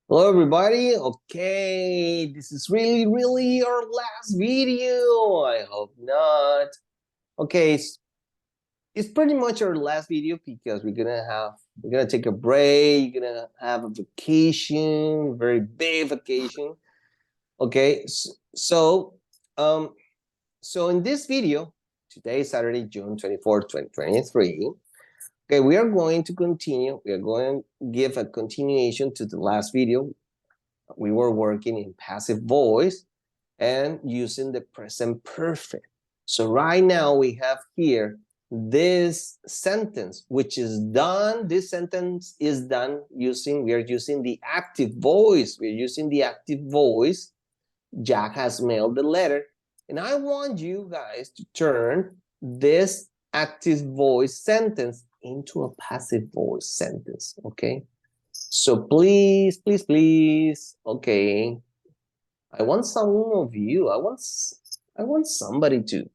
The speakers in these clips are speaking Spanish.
Hello everybody. Okay, this is really our last video. I hope not. Okay, it's pretty much our last video because we're gonna take a break, we're gonna have a vacation, very big vacation. Okay, so in this video, today is Saturday, June 24th, 2023. Okay, we are going to continue. We are going to give a continuation to the last video. We were working in passive voice and using the present perfect. So right now we have here this sentence, which is done. This sentence is done we are using the active voice. We're using the active voice. Jack has mailed the letter. And I want you guys to turn this active voice sentence into a passive voice sentence, okay? So please, okay. I want some of you. I want somebody to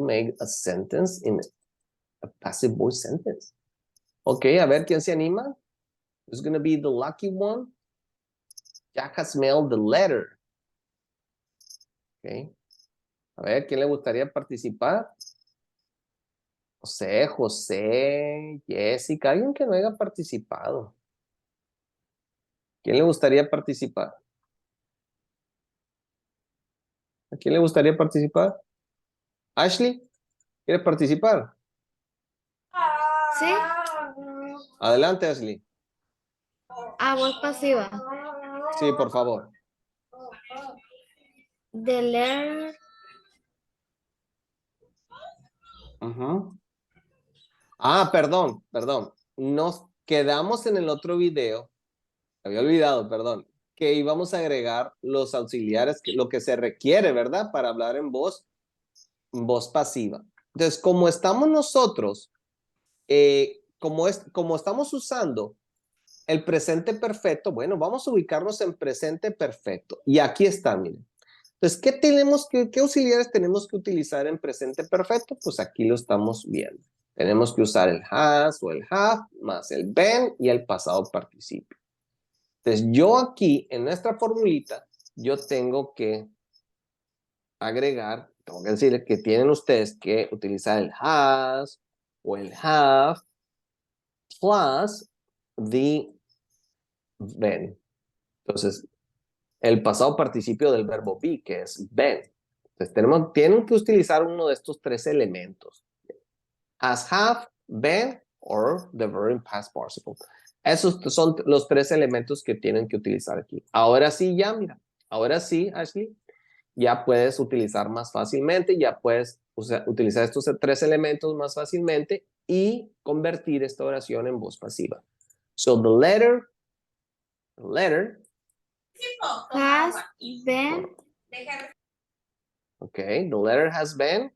make a sentence in a passive voice sentence. Okay, a ver quién se anima. Who's gonna be the lucky one? Jack has mailed the letter. Okay. A ver, ¿quién le gustaría participar? José, Jessica, alguien que no haya participado. ¿Quién le gustaría participar? ¿A quién le gustaría participar? Ashley, ¿quieres participar? Sí. Adelante, Ashley. Voz pasiva. Sí, por favor. The letter. Perdón. Nos quedamos en el otro video, había olvidado, perdón, que íbamos a agregar los auxiliares, lo que se requiere, ¿verdad? Para hablar en voz pasiva. Entonces, como estamos nosotros, como estamos usando el presente perfecto, bueno, vamos a ubicarnos en presente perfecto. Y aquí está, miren. Entonces, ¿qué auxiliares tenemos que utilizar en presente perfecto? Pues aquí lo estamos viendo. Tenemos que usar el has o el have más el been y el pasado participio. Entonces, yo aquí, en nuestra formulita, yo tengo que agregar, tengo que decirles que tienen ustedes que utilizar el has o el have plus the been. Entonces, el pasado participio del verbo be, que es been. Entonces, tienen que utilizar uno de estos tres elementos. Has, have, been, or the verb in past participle. Esos son los tres elementos que tienen que utilizar aquí. Ahora sí, ya, mira. Ahora sí, Ashley, ya puedes utilizar más fácilmente, ya puedes utilizar estos tres elementos más fácilmente y convertir esta oración en voz pasiva. So, the letter Has been. Okay, the letter has been.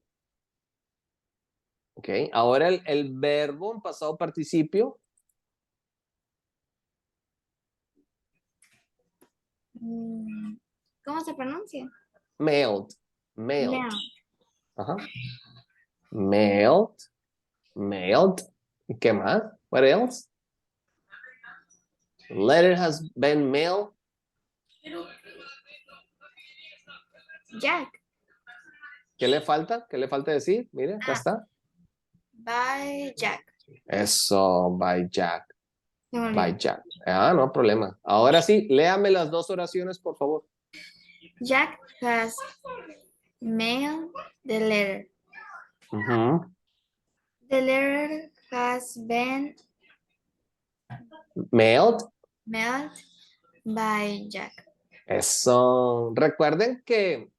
Okay, ahora el verbo en pasado participio. ¿Cómo se pronuncia? Mailed. Ajá. Mailed. ¿Qué más? What else? Letter has been mailed. Jack. ¿Qué le falta? ¿Qué le falta decir? Mire, acá está. By Jack. Eso, by Jack. By Jack. No hay problema. Ahora sí, léame las dos oraciones, por favor. Jack has mailed the letter. The letter has been Mailed. By Jack. Eso. Recuerden que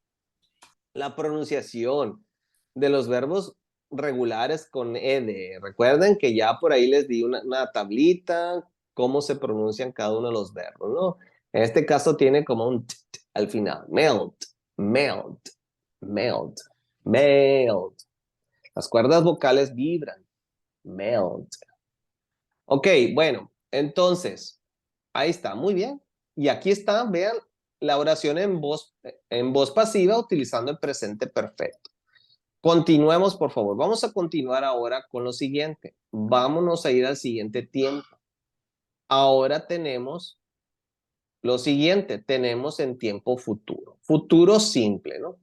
la pronunciación de los verbos regulares con ed. Recuerden que ya por ahí les di una tablita, cómo se pronuncian cada uno de los verbos, ¿no? En este caso tiene como un t al final. Mailed. Las cuerdas vocales vibran. Mailed. Ok, bueno, entonces, ahí está, muy bien. Y aquí está, vean, la oración en voz pasiva utilizando el presente perfecto. Continuemos, por favor. Vamos a continuar ahora con lo siguiente. Vámonos a ir al siguiente tiempo. Ahora tenemos lo siguiente, tenemos en tiempo futuro. Futuro simple, ¿no?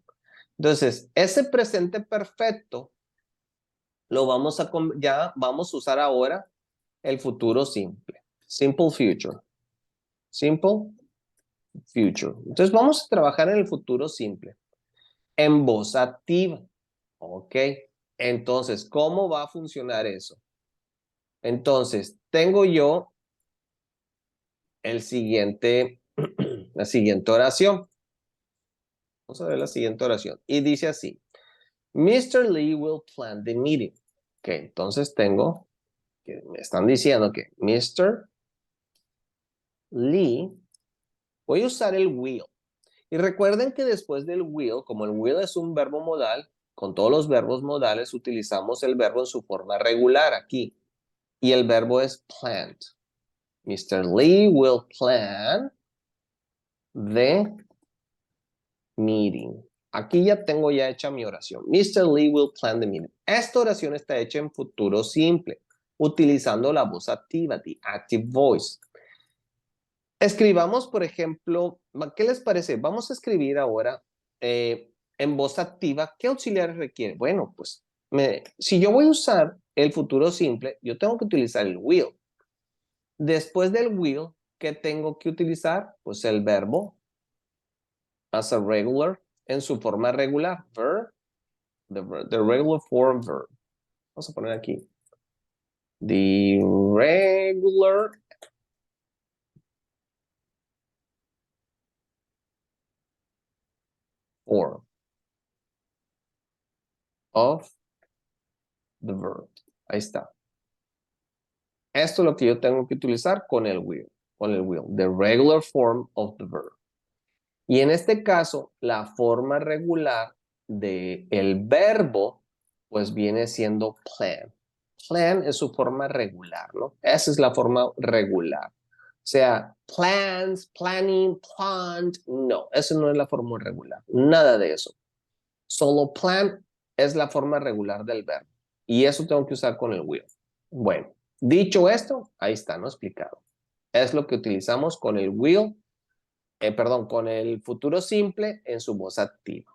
Entonces, ese presente perfecto lo vamos a, ya vamos a usar ahora el futuro simple. Simple future. Simple future. Entonces, vamos a trabajar en el futuro simple. En voz activa. Ok. Entonces, ¿cómo va a funcionar eso? Entonces, tengo yo el siguiente, la siguiente oración. Vamos a ver la siguiente oración. Y dice así. Mr. Lee will plan the meeting. Ok, entonces tengo, que me están diciendo que Mr. Lee, voy a usar el will. Y recuerden que después del will, como el will es un verbo modal, con todos los verbos modales utilizamos el verbo en su forma regular aquí. Y el verbo es planned. Mr. Lee will plan the meeting. Aquí ya tengo ya hecha mi oración. Mr. Lee will plan the meeting. Esta oración está hecha en futuro simple, utilizando la voz activa, the active voice. Escribamos, por ejemplo, ¿qué les parece? Vamos a escribir ahora en voz activa. ¿Qué auxiliares requiere? Bueno, pues si yo voy a usar el futuro simple, yo tengo que utilizar el will. Después del will, ¿qué tengo que utilizar? Pues el verbo as a regular, en su forma regular. Verb, the regular form verb. Vamos a poner aquí. The regular form of the verb. Ahí está. Esto es lo que yo tengo que utilizar con el will. Con el will. The regular form of the verb. Y en este caso, la forma regular del verbo, pues viene siendo plan. Plan es su forma regular, ¿no? Esa es la forma regular. O sea, plans, planning, planned, no, eso no es la forma regular. Nada de eso. Solo plan es la forma regular del verbo. Y eso tengo que usar con el will. Bueno, dicho esto, ahí está, ¿no? Explicado. Es lo que utilizamos con el will, perdón, con el futuro simple en su voz activa.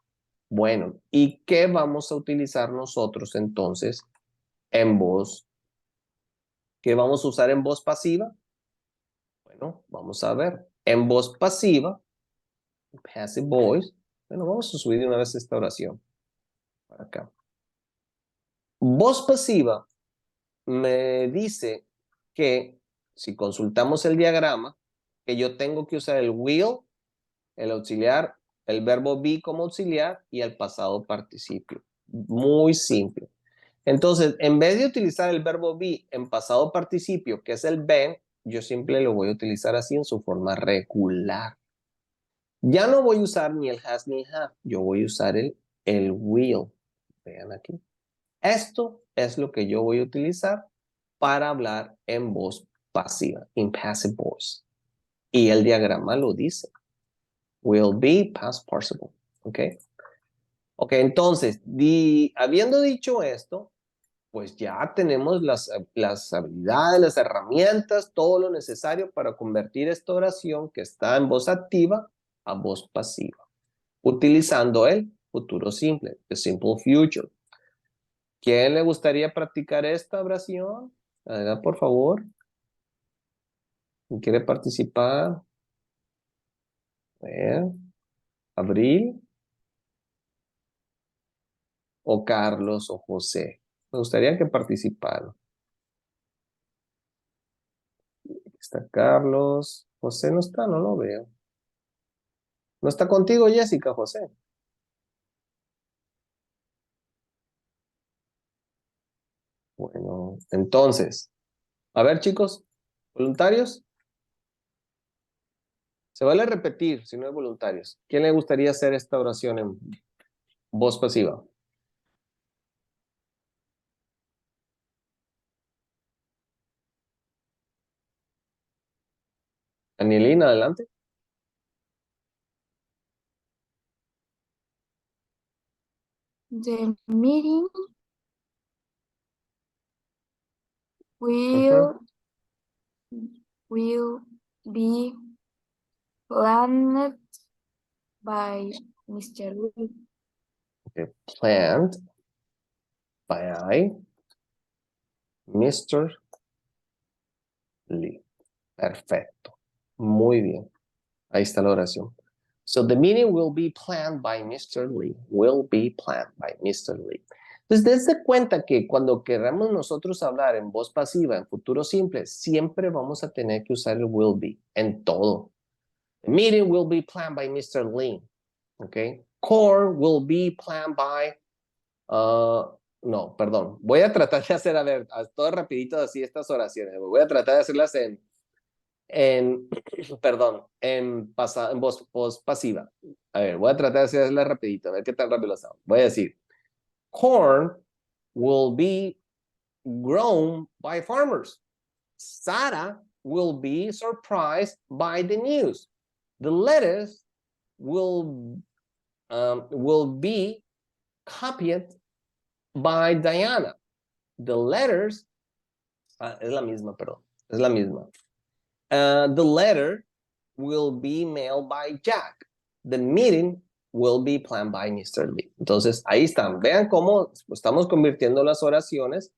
Bueno, ¿y qué vamos a utilizar nosotros entonces en voz? ¿Qué vamos a usar en voz pasiva? Bueno, vamos a ver. En voz pasiva, passive voice, bueno, vamos a subir de una vez esta oración para acá. Voz pasiva me dice que si consultamos el diagrama, que yo tengo que usar el will, el auxiliar, el verbo be como auxiliar y el pasado participio. Muy simple. Entonces, en vez de utilizar el verbo be en pasado participio, que es el been, yo siempre lo voy a utilizar así en su forma regular. Ya no voy a usar ni el has ni el have, yo voy a usar el will. Vean aquí. Esto es lo que yo voy a utilizar para hablar en voz pasiva, in passive voice. Y el diagrama lo dice. Will be past participle. ¿Ok? Ok, entonces, habiendo dicho esto, pues ya tenemos las habilidades, las herramientas, todo lo necesario para convertir esta oración que está en voz activa a voz pasiva, utilizando el futuro simple, the simple future. ¿Quién le gustaría practicar esta oración? Adelante, por favor. ¿Quién quiere participar? A ver, Abril o Carlos o José. Me gustaría que participaran. Está Carlos. José no está, no lo veo. ¿No está contigo, Jessica, José? Bueno, entonces, a ver, chicos, voluntarios, se vale repetir si no hay voluntarios. ¿Quién le gustaría hacer esta oración en voz pasiva? Anielina, adelante. The meeting Ujú. will will be planned by Mr. Lee. Okay. Planned by Mr. Lee. Perfecto. Muy bien. Ahí está la oración. So the meeting will be planned by Mr. Lee. Will be planned by Mr. Lee. Entonces, dense cuenta que cuando queramos nosotros hablar en voz pasiva, en futuro simple, siempre vamos a tener que usar el will be en todo. The meeting will be planned by Mr. Lee. Okay. Core will be planned by... no, perdón. Voy a tratar de hacer, a ver, todo rapidito así estas oraciones. Voy a tratar de hacerlas perdón, en voz pasiva. A ver, voy a tratar de hacerla rapidito, a ver qué tan rápido lo hago. Voy a decir, corn will be grown by farmers. Sarah will be surprised by the news. The lettuce will be copied by Diana. The letters, es la misma, perdón, es la misma. The letter will be mailed by Jack. The meeting will be planned by Mr. Lee. Entonces, ahí están. Vean cómo estamos convirtiendo las oraciones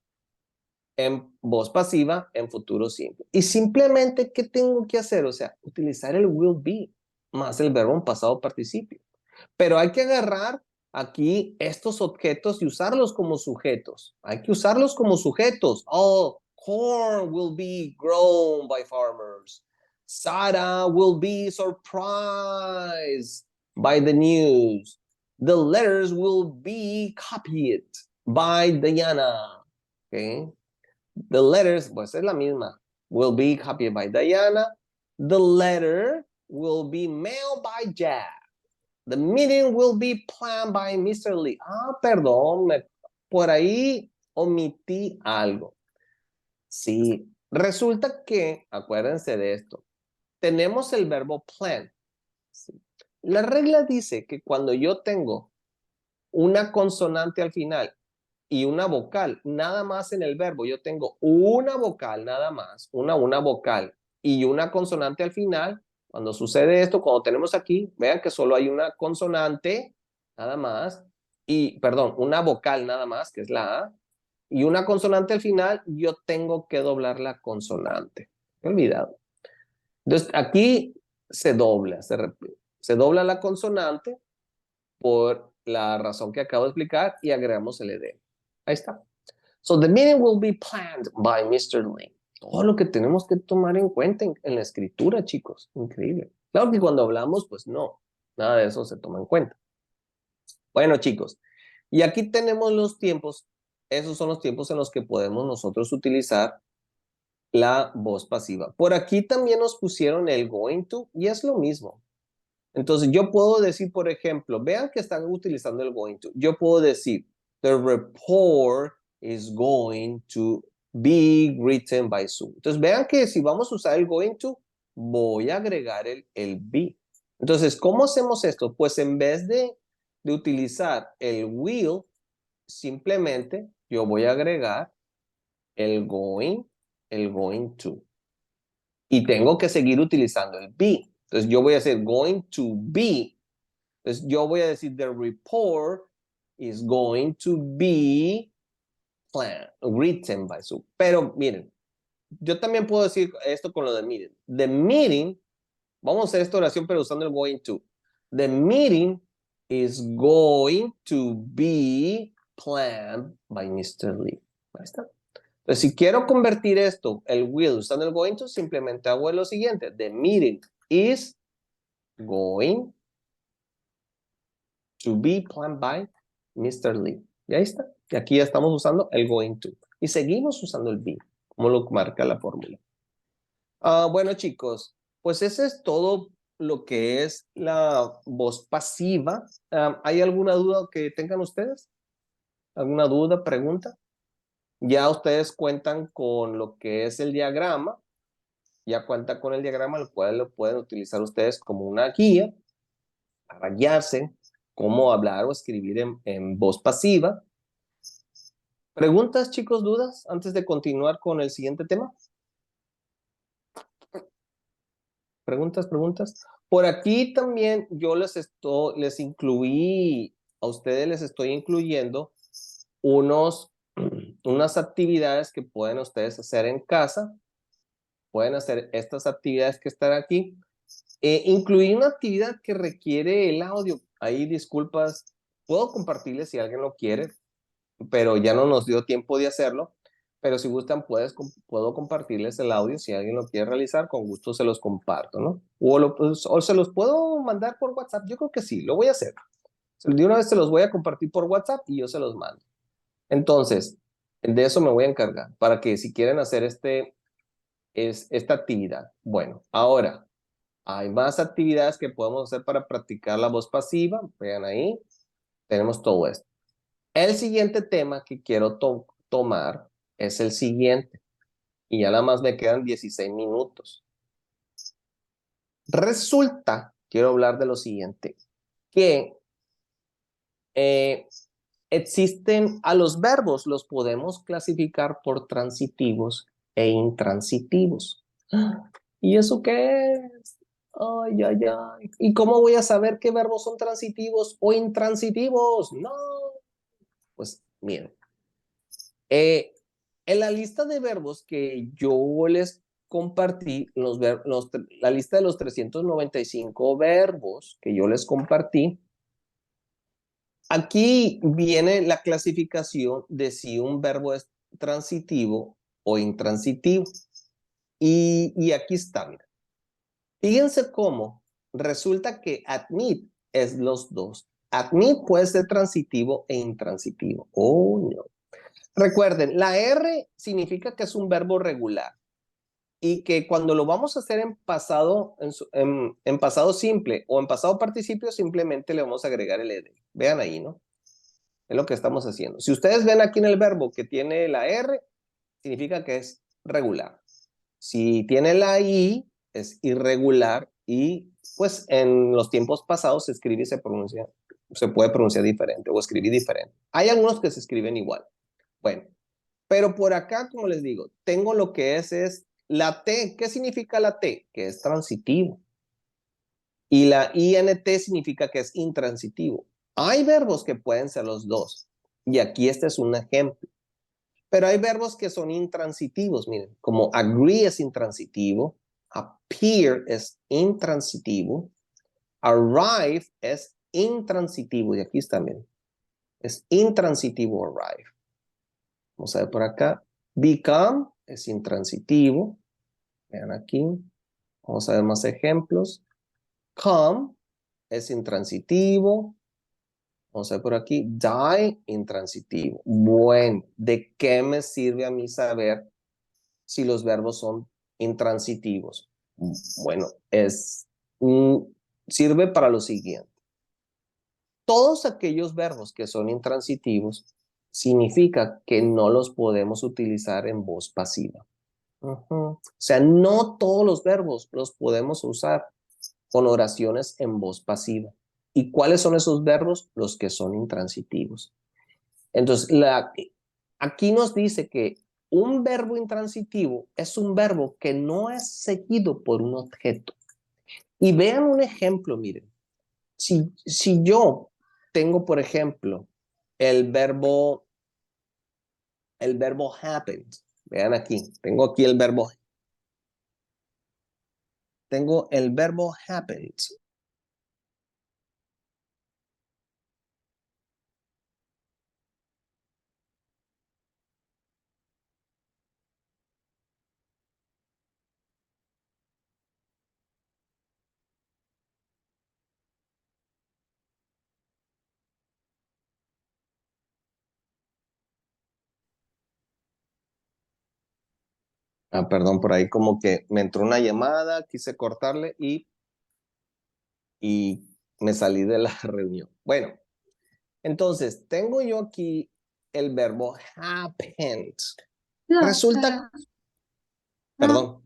en voz pasiva, en futuro simple. Y simplemente, ¿qué tengo que hacer? O sea, utilizar el will be más el verbo en pasado participio. Pero hay que agarrar aquí estos objetos y usarlos como sujetos. Hay que usarlos como sujetos. Oh, corn will be grown by farmers. Sarah will be surprised by the news. The letters will be copied by Diana. Okay. The letters, pues es la misma. Will be copied by Diana. The letter will be mailed by Jack. The meeting will be planned by Mr. Lee. Perdón, por ahí omití algo. Sí, resulta que, acuérdense de esto, tenemos el verbo plan. Sí. La regla dice que cuando yo tengo una consonante al final y una vocal, nada más en el verbo, yo tengo una vocal nada más, una vocal y una consonante al final. Cuando sucede esto, cuando tenemos aquí, vean que solo hay una consonante nada más, y perdón, una vocal nada más, que es la A, y una consonante al final, yo tengo que doblar la consonante. He olvidado. Entonces, aquí se dobla, se dobla la consonante por la razón que acabo de explicar y agregamos el ed. Ahí está. So the meeting will be planned by Mr. Lee. Todo lo que tenemos que tomar en cuenta en la escritura, chicos. Increíble. Claro que cuando hablamos, pues no. Nada de eso se toma en cuenta. Bueno, chicos. Y aquí tenemos los tiempos. Esos son los tiempos en los que podemos nosotros utilizar la voz pasiva. Por aquí también nos pusieron el going to y es lo mismo. Entonces yo puedo decir, por ejemplo, vean que están utilizando el going to. Yo puedo decir, the report is going to be written by Sue. Entonces vean que si vamos a usar el going to, voy a agregar el be. Entonces, ¿cómo hacemos esto? Pues en vez de utilizar el will, simplemente yo voy a agregar el going to. Y tengo que seguir utilizando el be. Entonces yo voy a hacer going to be. Entonces yo voy a decir the report is going to be written by Sue. Pero miren, yo también puedo decir esto con lo de meeting. The meeting, vamos a hacer esta oración pero usando el going to. The meeting is going to be planned by Mr. Lee. Ahí está. Entonces, si quiero convertir esto, el will, usando el going to, simplemente hago lo siguiente. The meeting is going to be planned by Mr. Lee. Y ahí está. Y aquí ya estamos usando el going to. Y seguimos usando el be, como lo marca la fórmula. Bueno, chicos, pues ese es todo lo que es la voz pasiva. ¿Hay alguna duda que tengan ustedes? ¿Alguna duda, pregunta? Ya ustedes cuentan con lo que es el diagrama, ya cuenta con el diagrama, el cual lo pueden utilizar ustedes como una guía para guiarse cómo hablar o escribir en voz pasiva. ¿Preguntas, chicos, dudas antes de continuar con el siguiente tema? ¿Preguntas? Por aquí también yo les incluí, a ustedes les estoy incluyendo unas actividades que pueden ustedes hacer en casa. Pueden hacer estas actividades que están aquí. Incluí una actividad que requiere el audio. Ahí disculpas, puedo compartirles si alguien lo quiere, pero ya no nos dio tiempo de hacerlo. Pero si gustan, puedo compartirles el audio. Si alguien lo quiere realizar, con gusto se los comparto, ¿no? O se los puedo mandar por WhatsApp. Yo creo que sí, lo voy a hacer. De una vez se los voy a compartir por WhatsApp y yo se los mando. Entonces, de eso me voy a encargar para que si quieren hacer esta actividad. Bueno, ahora, hay más actividades que podemos hacer para practicar la voz pasiva. Vean ahí, tenemos todo esto. El siguiente tema que quiero tomar es el siguiente. Y ya nada más me quedan 16 minutos. Resulta, quiero hablar de lo siguiente, que existen a los verbos, los podemos clasificar por transitivos e intransitivos. ¿Y eso qué es? Ay, ay, ay. ¿Y cómo voy a saber qué verbos son transitivos o intransitivos? No. Pues miren, en la lista de verbos que yo les compartí, la lista de los 395 verbos que yo les compartí, aquí viene la clasificación de si un verbo es transitivo o intransitivo. Y aquí está, mira. Fíjense cómo resulta que admit es los dos. Admit puede ser transitivo e intransitivo. Oh, no. Recuerden, la R significa que es un verbo regular y que cuando lo vamos a hacer en pasado, en pasado simple o en pasado participio, simplemente le vamos a agregar el ed. Vean ahí, ¿no? Es lo que estamos haciendo. Si ustedes ven aquí en el verbo que tiene la R, significa que es regular. Si tiene la I, es irregular y pues en los tiempos pasados se escribe y se puede pronunciar diferente o escribir diferente. Hay algunos que se escriben igual. Bueno, pero por acá, como les digo, tengo lo que es la T. ¿Qué significa la T? Que es transitivo. Y la INT significa que es intransitivo. Hay verbos que pueden ser los dos. Y aquí este es un ejemplo. Pero hay verbos que son intransitivos, miren, como agree es intransitivo, appear es intransitivo, arrive es intransitivo, y aquí está, miren, es intransitivo arrive. Vamos a ver por acá, become es intransitivo, vean aquí, vamos a ver más ejemplos, come es intransitivo, vamos a ver por aquí, die, intransitivo. Bueno, ¿de qué me sirve a mí saber si los verbos son intransitivos? Bueno, sirve para lo siguiente. Todos aquellos verbos que son intransitivos significa que no los podemos utilizar en voz pasiva. O sea, no todos los verbos los podemos usar con oraciones en voz pasiva. ¿Y cuáles son esos verbos? Los que son intransitivos. Entonces, aquí nos dice que un verbo intransitivo es un verbo que no es seguido por un objeto. Y vean un ejemplo, miren. Si yo tengo, por ejemplo, el verbo happened. Vean aquí, tengo aquí el verbo. Tengo el verbo happened. Ah, perdón, por ahí como que me entró una llamada, quise cortarle y me salí de la reunión. Bueno, entonces tengo yo aquí el verbo happened. No, Resulta, no, perdón,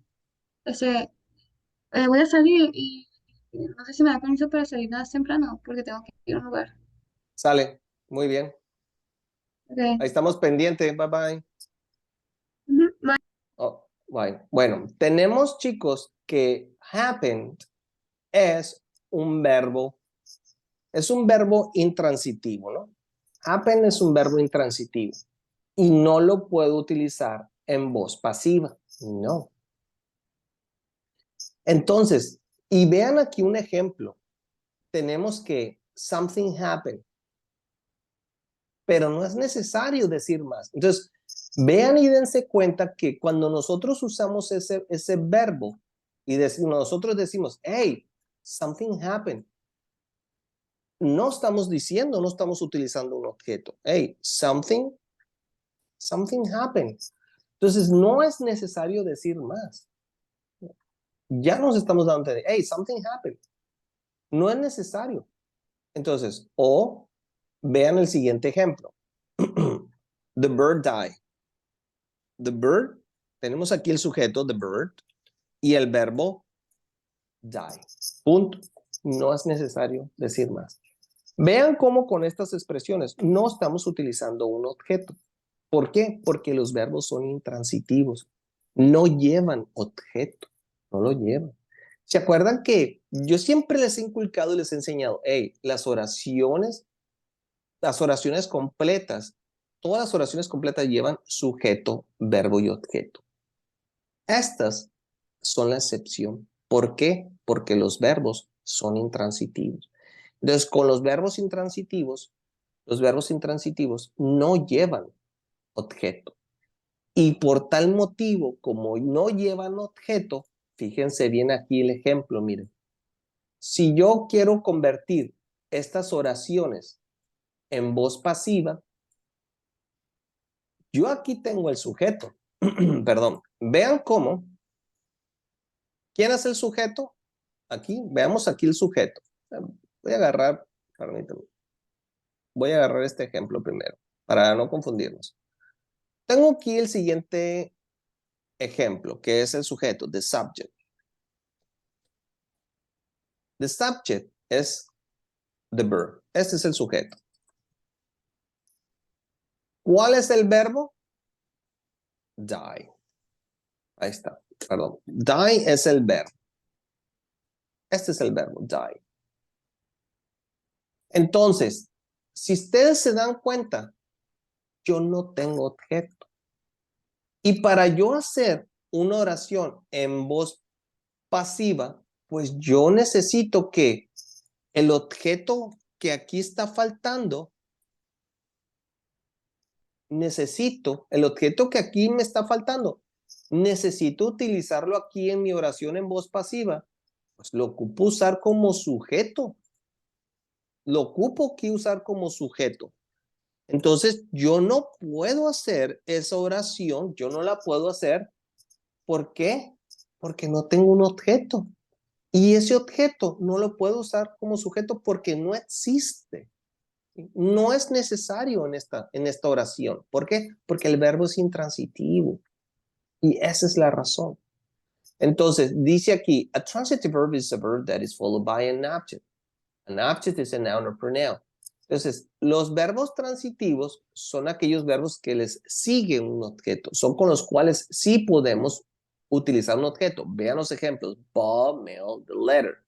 voy a salir y no sé si me da permiso para salir más temprano porque tengo que ir a un lugar. sale, muy bien. Okay. Ahí estamos pendientes, bye bye. Ujú, bye. Oh, bye. Bueno, tenemos chicos que happened es un verbo intransitivo, ¿no? Happen es un verbo intransitivo y no lo puedo utilizar en voz pasiva, no. Entonces, y vean aquí un ejemplo. Tenemos que something happened, pero no es necesario decir más. Entonces, vean y dense cuenta que cuando nosotros usamos ese verbo y nosotros decimos, hey, something happened, no estamos diciendo, no estamos utilizando un objeto. Hey, something happened. Entonces, no es necesario decir más. Ya nos estamos dando, hey, something happened. No es necesario. Entonces, o vean el siguiente ejemplo. The bird died. The bird, tenemos aquí el sujeto, the bird, y el verbo die. Punto. No es necesario decir más. Vean cómo con estas expresiones no estamos utilizando un objeto. ¿Por qué? Porque los verbos son intransitivos. No llevan objeto. No lo llevan. ¿Se acuerdan que yo siempre les he inculcado y les he enseñado, hey, las oraciones completas, todas las oraciones completas llevan sujeto, verbo y objeto. Estas son la excepción. ¿Por qué? Porque los verbos son intransitivos. Entonces, con los verbos intransitivos no llevan objeto. Y por tal motivo, como no llevan objeto, fíjense bien aquí el ejemplo, miren. Si yo quiero convertir estas oraciones en voz pasiva, yo aquí tengo el sujeto. Perdón. Vean cómo. ¿Quién es el sujeto? Aquí, veamos aquí el sujeto. Voy a agarrar, permítanme. Voy a agarrar este ejemplo primero, para no confundirnos. Tengo aquí el siguiente ejemplo, que es el sujeto, the subject. The subject es the verb. Este es el sujeto. ¿Cuál es el verbo? Die. Ahí está, perdón. Die es el verbo. Este es el verbo, die. Entonces, si ustedes se dan cuenta, yo no tengo objeto. Y para yo hacer una oración en voz pasiva, pues yo necesito que el objeto que aquí está faltando, el objeto que aquí me está faltando, necesito utilizarlo aquí en mi oración en voz pasiva, pues lo ocupo usar como sujeto. Lo ocupo aquí usar como sujeto. Entonces, yo no puedo hacer esa oración, yo no la puedo hacer. ¿Por qué? Porque no tengo un objeto. Y ese objeto no lo puedo usar como sujeto porque no existe. No es necesario en esta oración. ¿Por qué? Porque el verbo es intransitivo. Y esa es la razón. Entonces, dice aquí, a transitive verb is a verb that is followed by an object. An object is a noun or pronoun. Entonces, los verbos transitivos son aquellos verbos que les siguen un objeto. Son con los cuales sí podemos utilizar un objeto. Vean los ejemplos. Bob mailed the letter.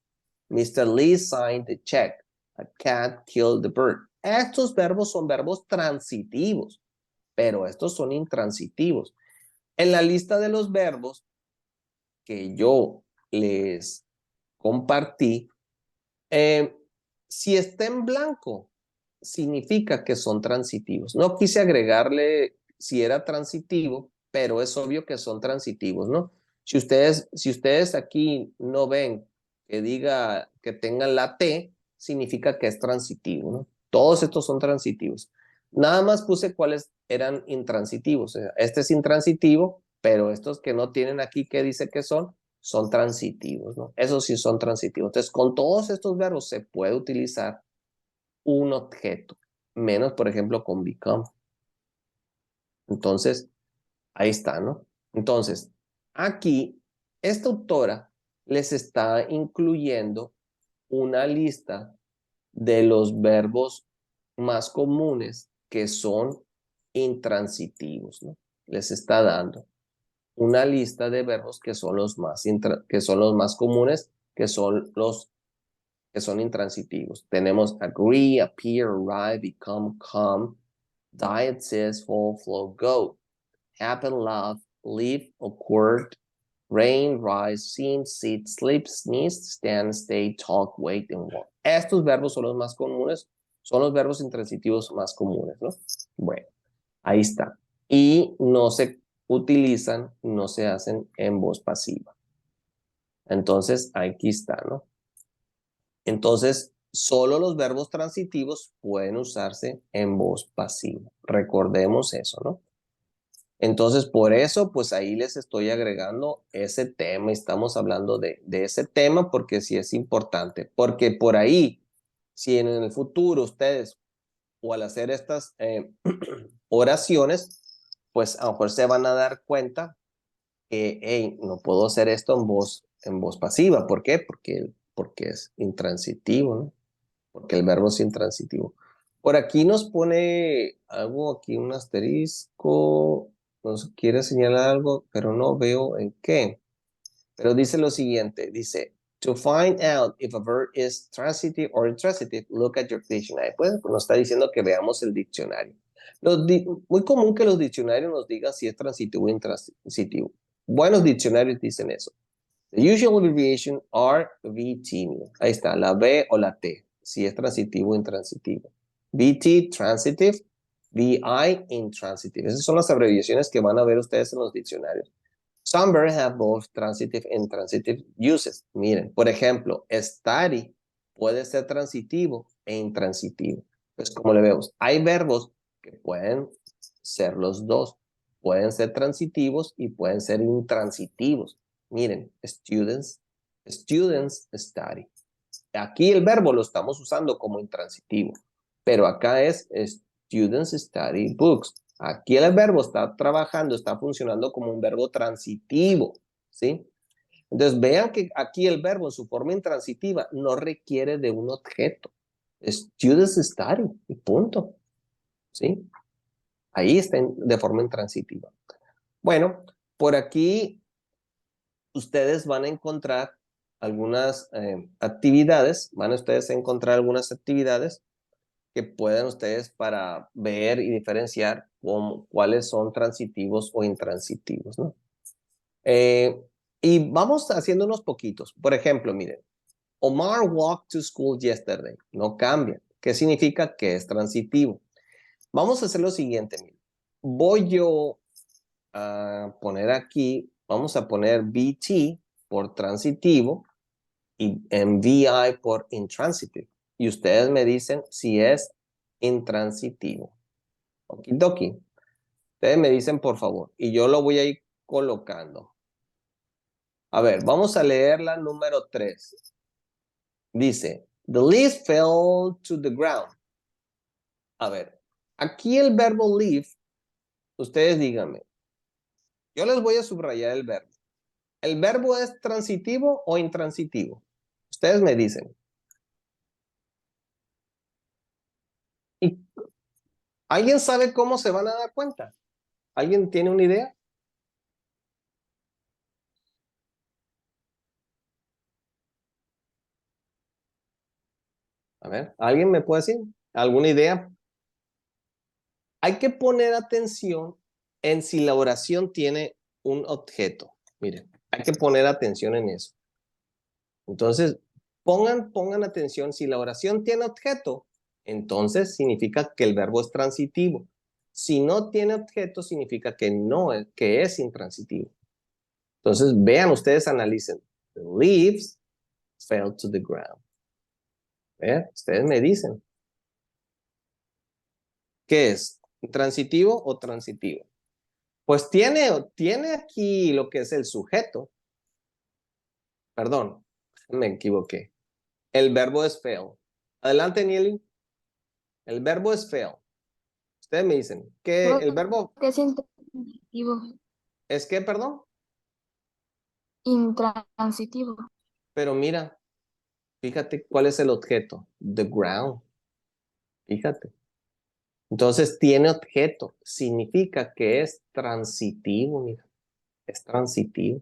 Mr. Lee signed the check. A cat killed the bird. Estos verbos son verbos transitivos, pero estos son intransitivos. En la lista de los verbos que yo les compartí, si está en blanco, significa que son transitivos. No quise agregarle si era transitivo, pero es obvio que son transitivos, ¿no? Si ustedes aquí no ven que diga que tengan la T, significa que es transitivo, ¿no? Todos estos son transitivos. Nada más puse cuáles eran intransitivos. Este es intransitivo, pero estos que no tienen aquí que dice que son transitivos, ¿no? Esos sí son transitivos. Entonces, con todos estos verbos se puede utilizar un objeto, menos, por ejemplo, con become. Entonces, ahí está, ¿no? Entonces, aquí, esta autora les está incluyendo una lista de los verbos más comunes que son intransitivos, ¿no? Les está dando una lista de verbos que son los más, comunes, que son los que son intransitivos. Tenemos agree, appear, arrive, become, come, die, exist, fall, flow, go, happen, love, live, occurred, rain, rise, seem, sit, sleep, sneeze, stand, stay, talk, wait, and walk. Estos verbos son los más comunes, son los verbos intransitivos más comunes, ¿no? Bueno, ahí está. Y no se utilizan, no se hacen en voz pasiva. Entonces, aquí está, ¿no? Entonces, solo los verbos transitivos pueden usarse en voz pasiva. Recordemos eso, ¿no? Entonces, por eso, pues ahí les estoy agregando ese tema. Estamos hablando de ese tema porque sí es importante. Porque por ahí, si en el futuro ustedes, o al hacer estas oraciones, pues a lo mejor se van a dar cuenta que, hey, no puedo hacer esto en voz pasiva. ¿Por qué? Porque es intransitivo, ¿no? Porque el verbo es intransitivo. Por aquí nos pone algo, aquí un asterisco, nos quiere señalar algo, pero no veo en qué. Pero dice lo siguiente, dice, to find out if a verb is transitive or intransitive, look at your dictionary. Pues nos está diciendo que veamos el diccionario. Muy común que los diccionarios nos digan si es transitivo o intransitivo. Buenos diccionarios dicen eso. The usual abbreviation RVT. Ahí está, la B o la T, si es transitivo o intransitivo. VT, transitive. VI, intransitive. Esas son las abreviaciones que van a ver ustedes en los diccionarios. Some verbs have both transitive and intransitive uses. Miren, por ejemplo, study puede ser transitivo e intransitivo. Pues como le vemos, hay verbos que pueden ser los dos. Pueden ser transitivos y pueden ser intransitivos. Miren, students study. Aquí el verbo lo estamos usando como intransitivo, pero acá es students study books. Aquí el verbo está trabajando, está funcionando como un verbo transitivo, ¿sí? Entonces vean que aquí el verbo en su forma intransitiva no requiere de un objeto. Students study y punto, ¿sí? Ahí está de forma intransitiva. Bueno, por aquí ustedes van a encontrar algunas actividades, van a ustedes a encontrar algunas actividades que puedan ustedes para ver y diferenciar cuáles son transitivos o intransitivos, ¿no? Y vamos haciendo unos poquitos. Por ejemplo, miren, Omar walked to school yesterday. No cambia. ¿Qué significa? Que es transitivo. Vamos a hacer lo siguiente, miren. Voy yo a poner aquí, vamos a poner VT por transitivo y en VI por intransitive. Y ustedes me dicen si es intransitivo. Okidoki. Ustedes me dicen por favor. Y yo lo voy a ir colocando. A ver, vamos a leer la número 3. Dice, the leaf fell to the ground. A ver, aquí el verbo leave, ustedes díganme. Yo les voy a subrayar el verbo. ¿El verbo es transitivo o intransitivo? Ustedes me dicen. ¿Y alguien sabe cómo se van a dar cuenta? ¿Alguien tiene una idea? A ver, ¿alguien me puede decir? ¿Alguna idea? Hay que poner atención en si la oración tiene un objeto. Miren, hay que poner atención en eso. Entonces, pongan atención. Si la oración tiene objeto, entonces significa que el verbo es transitivo. Si no tiene objeto, significa que no, que es intransitivo. Entonces, vean, ustedes analicen. The leaves fell to the ground. Ustedes me dicen. ¿Qué es? ¿Transitivo o transitivo? Pues tiene aquí lo que es el sujeto. Perdón, me equivoqué. El verbo es fail. Adelante, Nieli. El verbo es fail. Ustedes me dicen que Creo el verbo que es intransitivo. es que, perdón, Intransitivo. pero mira, fíjate cuál es el objeto. The ground. Fíjate. Entonces tiene objeto. Significa que es transitivo, mira. Es transitivo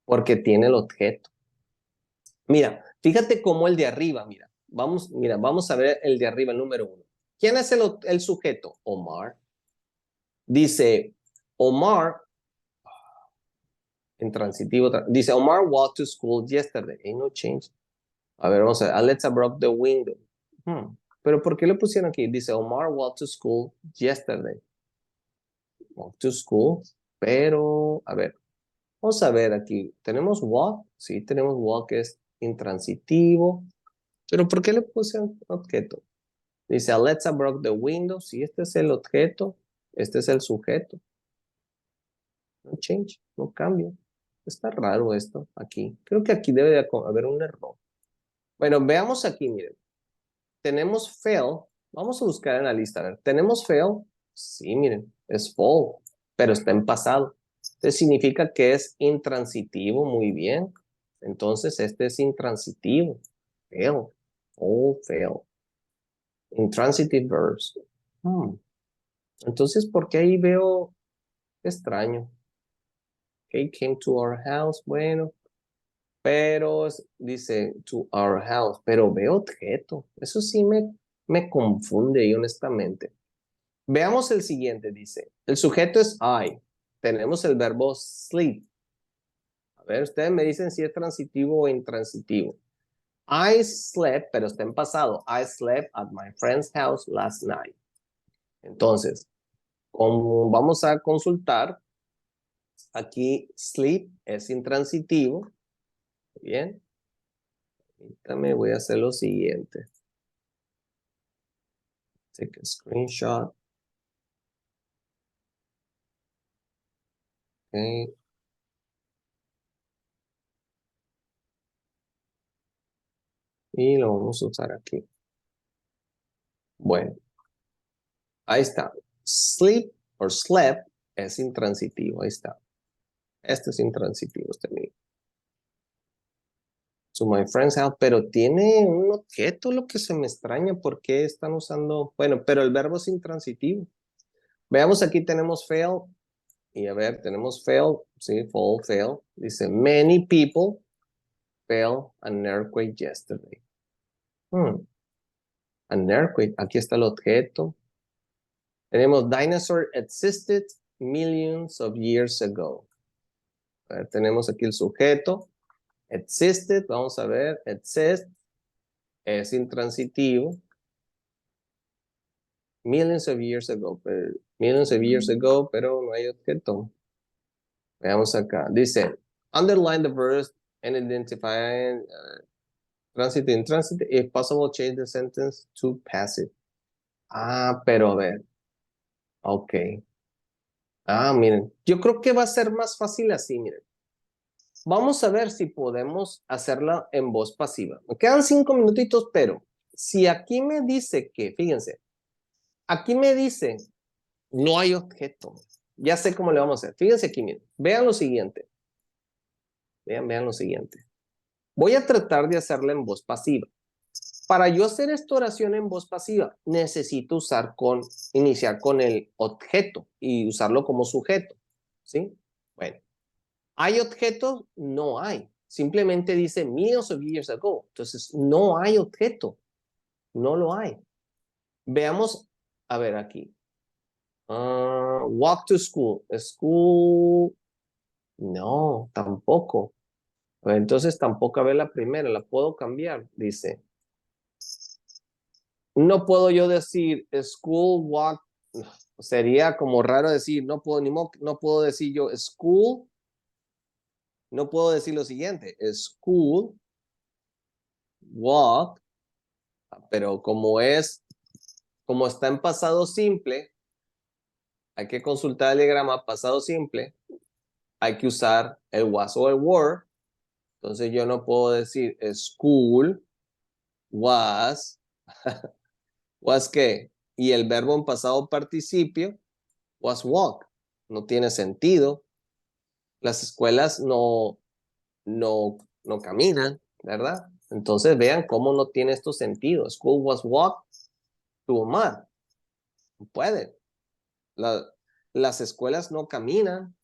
porque tiene el objeto. Mira, fíjate cómo el de arriba, mira, vamos a ver el de arriba, el número 1. ¿Quién es el sujeto? Omar. Dice, Omar, intransitivo, dice, Omar walked to school yesterday. Ain't no change. A ver, vamos a ver. Alexa broke the window. Pero ¿por qué le pusieron aquí? Dice, Omar walked to school yesterday. Walked to school. Pero, a ver, vamos a ver aquí. ¿Tenemos walk? Sí, tenemos walk, que es intransitivo. Pero ¿por qué le pusieron objeto? Dice, Alexa broke the window. Sí, este es el objeto. Este es el sujeto. No change, no cambia. Está raro esto aquí. Creo que aquí debe de haber un error. Bueno, veamos aquí, miren. Tenemos fail. Vamos a buscar en la lista. A ver, ¿tenemos fail? Sí, miren, es fall, pero está en pasado. Entonces significa que es intransitivo. Muy bien. Entonces este es intransitivo. Fail. All fail. Intransitive verbs. Entonces, ¿por qué ahí veo extraño? Okay, came to our house. Bueno, pero dice to our house, pero veo objeto. Eso sí me confunde y honestamente. Veamos el siguiente, dice. El sujeto es I. Tenemos el verbo sleep. A ver, ustedes me dicen si es transitivo o intransitivo. I slept, pero está en pasado. I slept at my friend's house last night. Entonces, como vamos a consultar, aquí sleep es intransitivo. Bien. Ahorita voy a hacer lo siguiente. Take a screenshot. Okay. Y lo vamos a usar aquí. Bueno, ahí está. Sleep o slept es intransitivo. Ahí está. Este es intransitivo, este mío. To my friend's house, pero tiene un objeto, lo que se me extraña. ¿Por qué están usando? Bueno, pero el verbo es intransitivo. Veamos, aquí tenemos fail. Y a ver, tenemos fail. Sí, fall, fail. Dice, many people fell an earthquake yesterday. An earthquake. Aquí está el objeto. Tenemos dinosaur existed millions of years ago. A ver, tenemos aquí el sujeto. Existed, vamos a ver. Exist es intransitivo. Millions of years ago. Millions of years ago, pero no hay objeto. Veamos acá. Dice, underline the verbs and identify transitive, intransitive. If possible, change the sentence to passive. Pero a ver. Ok. Miren. Yo creo que va a ser más fácil así, miren. Vamos a ver si podemos hacerla en voz pasiva. Me quedan 5 minutitos, pero si aquí me dice que, fíjense, aquí me dice, no hay objeto. Ya sé cómo le vamos a hacer. Fíjense aquí, miren. Vean lo siguiente. Vean lo siguiente. Voy a tratar de hacerla en voz pasiva. Para yo hacer esta oración en voz pasiva, necesito iniciar con el objeto y usarlo como sujeto. ¿Sí? Bueno. ¿Hay objetos? No hay. Simplemente dice millions of years ago. Entonces, no hay objeto. No lo hay. Veamos, a ver aquí. Walk to school. School. No, tampoco. Entonces, tampoco a ver la primera. La puedo cambiar. Dice. No puedo yo decir school walk. Sería como raro decir, no puedo decir yo school. No puedo decir lo siguiente. School walk, pero como está en pasado simple, hay que consultar el diagrama pasado simple, hay que usar el was o el were. Entonces yo no puedo decir school was, was qué, y el verbo en pasado participio was walk. No tiene sentido. Las escuelas no caminan, ¿verdad? Entonces vean cómo no tiene esto sentido. School was walk to Omar. No puede. Las escuelas no caminan.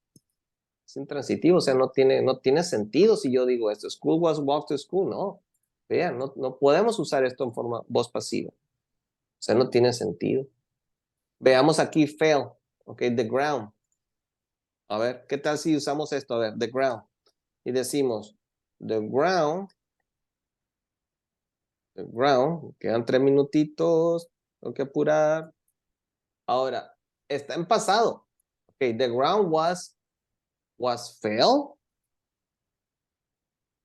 Es intransitivo, o sea, no tiene sentido si yo digo esto. School was walked to school, no. Vean, no podemos usar esto en forma voz pasiva. O sea, no tiene sentido. Veamos aquí fail, ok, the ground. A ver, ¿qué tal si usamos esto? A ver, the ground. Y decimos, the ground, quedan 3 minutitos, tengo que apurar. Ahora, está en pasado. Ok, the ground was fail.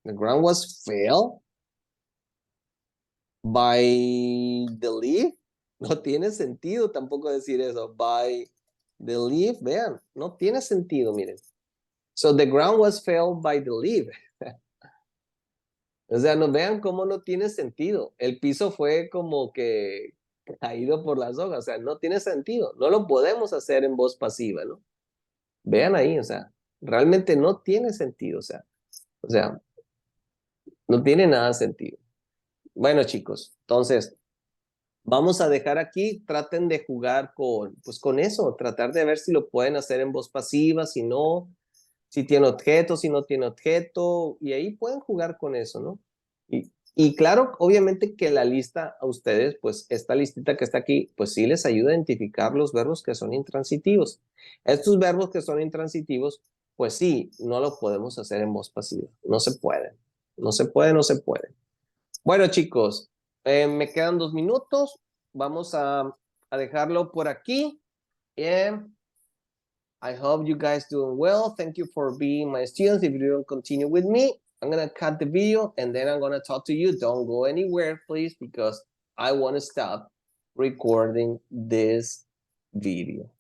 The ground was fail by the leaf. No tiene sentido tampoco decir eso. By the leaf, vean, no tiene sentido, miren. So the ground was failed by the leaf. O sea, no vean cómo no tiene sentido. El piso fue como que caído por las hojas. O sea, no tiene sentido. No lo podemos hacer en voz pasiva, ¿no? Vean ahí, o sea, realmente no tiene sentido. O sea, no tiene nada de sentido. Bueno, chicos, entonces vamos a dejar aquí. Traten de jugar con eso. Tratar de ver si lo pueden hacer en voz pasiva, si no, si tiene objeto, si no tiene objeto. Y ahí pueden jugar con eso, ¿no? Y claro, obviamente que la lista a ustedes, pues esta listita que está aquí, pues sí les ayuda a identificar los verbos que son intransitivos. Estos verbos que son intransitivos, pues sí, no lo podemos hacer en voz pasiva. No se puede. No se puede, no se puede. Bueno, chicos, me quedan 2 minutos. Vamos a dejarlo por aquí. And I hope you guys doing well. Thank you for being my students. If you don't continue with me, I'm going to cut the video and then I'm going to talk to you. Don't go anywhere, please, because I want to stop recording this video.